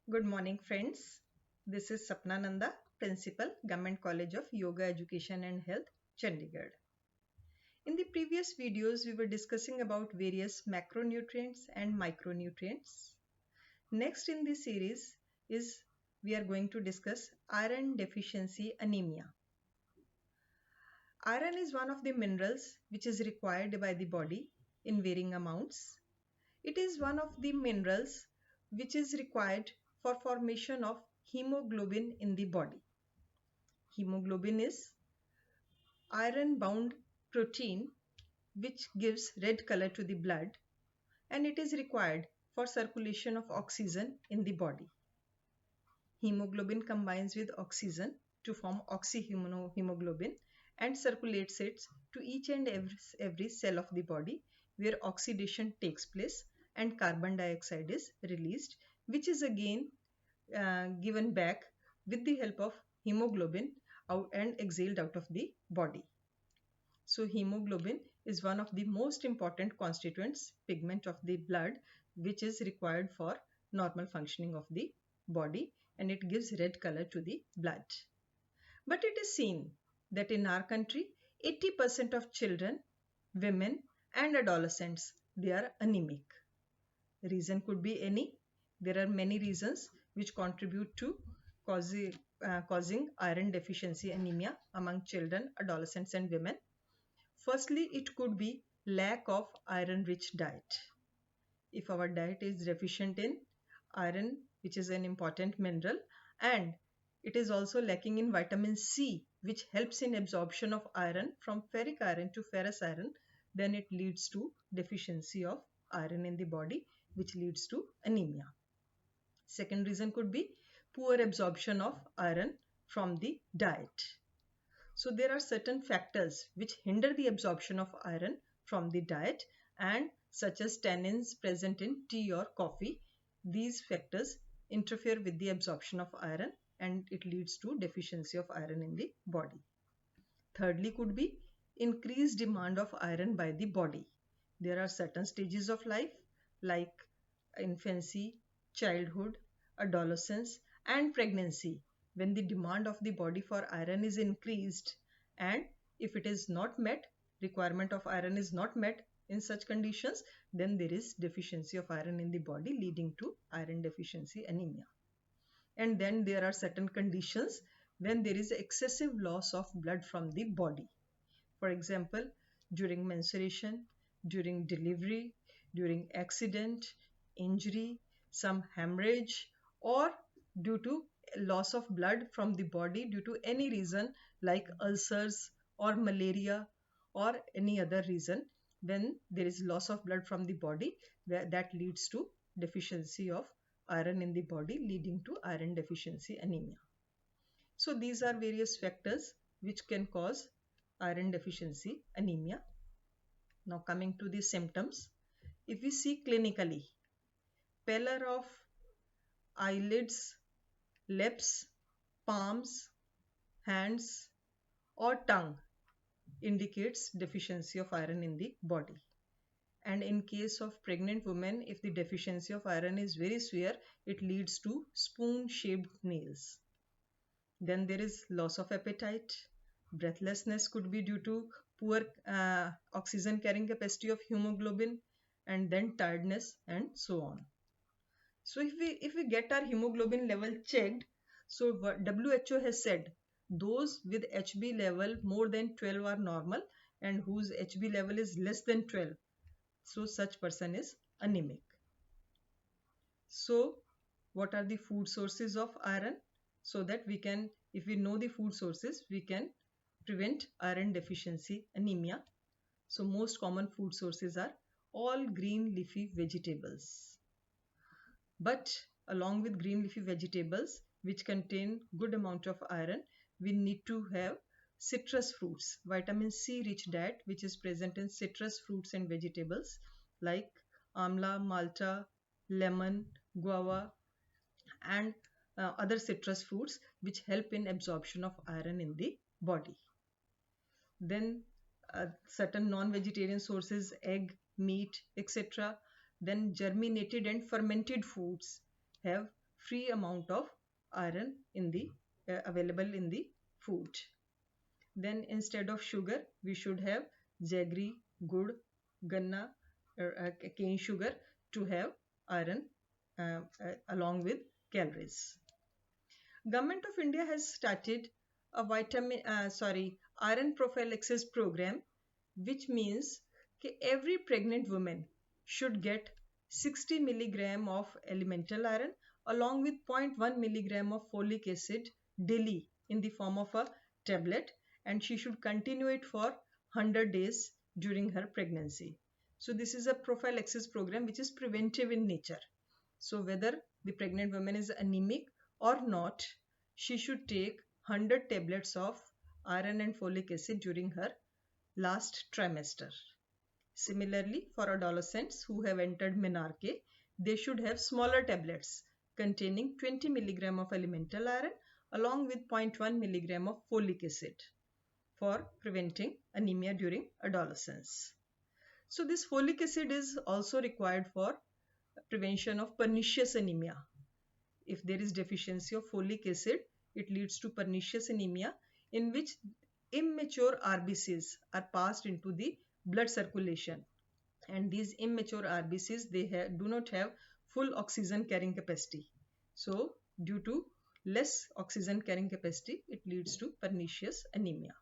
Good morning, friends. This is Sapna Nanda, Principal, Government College of Yoga Education and Health, Chandigarh. In the previous videos, we were discussing about various macronutrients and micronutrients. Next in this series is we are going to discuss iron deficiency anemia. Iron is one of the minerals which is required by the body in varying amounts. It is one of the minerals which is required for formation of hemoglobin in the body. Hemoglobin is iron bound protein which gives red color to the blood, and it is required for circulation of oxygen in the body. Hemoglobin combines with oxygen to form oxyhemoglobin and circulates it to each and every cell of the body where oxidation takes place and carbon dioxide is released, which is again given back with the help of hemoglobin out and exhaled out of the body. So hemoglobin is one of the most important constituents pigment of the blood which is required for normal functioning of the body, and it gives red color to the blood. But it is seen that in our country 80% of children, women and adolescents, they are anemic. The reason could be any. There are many reasons which contribute to causing iron deficiency anemia among children, adolescents and women. Firstly, it could be lack of iron-rich diet. If our diet is deficient in iron, which is an important mineral, and it is also lacking in vitamin C, which helps in absorption of iron from ferric iron to ferrous iron, then it leads to deficiency of iron in the body, which leads to anemia. Second reason could be poor absorption of iron from the diet. So there are certain factors which hinder the absorption of iron from the diet, and such as tannins present in tea or coffee. These factors interfere with the absorption of iron and it leads to deficiency of iron in the body. Thirdly could be increased demand of iron by the body. There are certain stages of life like infancy, childhood, adolescence and pregnancy when the demand of the body for iron is increased, and if it is not met, requirement of iron is not met in such conditions, then there is deficiency of iron in the body leading to iron deficiency anemia. And then there are certain conditions when there is excessive loss of blood from the body. For example, during menstruation, during delivery, during accident, injury, some hemorrhage, or due to loss of blood from the body due to any reason like ulcers or malaria or any other reason, when there is loss of blood from the body, that leads to deficiency of iron in the body leading to iron deficiency anemia. So these are various factors which can cause iron deficiency anemia. Now coming to the symptoms, if we see clinically, pallor of eyelids, lips, palms, hands or tongue indicates deficiency of iron in the body. And in case of pregnant women, if the deficiency of iron is very severe, it leads to spoon-shaped nails. Then there is loss of appetite. Breathlessness could be due to poor oxygen carrying capacity of hemoglobin, and then tiredness and so on. So if we get our hemoglobin level checked, so what WHO has said, those with HB level more than 12 are normal, and whose HB level is less than 12, so such person is anemic. So what are the food sources of iron? So that we can, if we know the food sources, we can prevent iron deficiency anemia. So most common food sources are all green leafy vegetables. But along with green leafy vegetables which contain good amount of iron, we need to have citrus fruits, vitamin C rich diet which is present in citrus fruits and vegetables like amla, malta, lemon, guava and other citrus fruits which help in absorption of iron in the body. Then certain non-vegetarian sources, egg, meat, etc. Then germinated and fermented foods have free amount of iron in the available in the food. Then instead of sugar, we should have jaggery, gur, ganna, cane sugar to have iron along with calories. Government of India has started a iron prophylaxis program, which means that every pregnant woman should get 60 milligram of elemental iron along with 0.1 milligram of folic acid daily in the form of a tablet, and she should continue it for 100 days during her pregnancy. So this is a prophylaxis program which is preventive in nature. So whether the pregnant woman is anemic or not, she should take 100 tablets of iron and folic acid during her last trimester. Similarly, for adolescents who have entered menarche, they should have smaller tablets containing 20 milligram of elemental iron along with 0.1 milligram of folic acid for preventing anemia during adolescence. So this folic acid is also required for prevention of pernicious anemia. If there is deficiency of folic acid, it leads to pernicious anemia in which immature RBCs are passed into the blood circulation, and these immature RBCs do not have full oxygen carrying capacity. So due to less oxygen carrying capacity, it leads to pernicious anemia.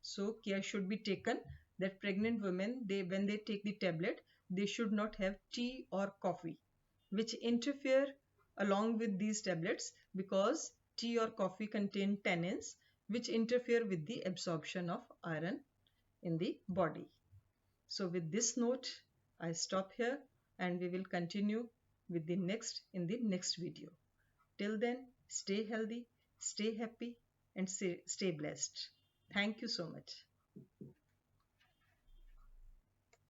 So care should be taken that pregnant women, when they take the tablet, they should not have tea or coffee which interfere along with these tablets, because tea or coffee contain tannins which interfere with the absorption of iron in the body. So with this note, I stop here and we will continue with the next in the next video. Till then, stay healthy, stay happy and stay blessed. Thank you so much.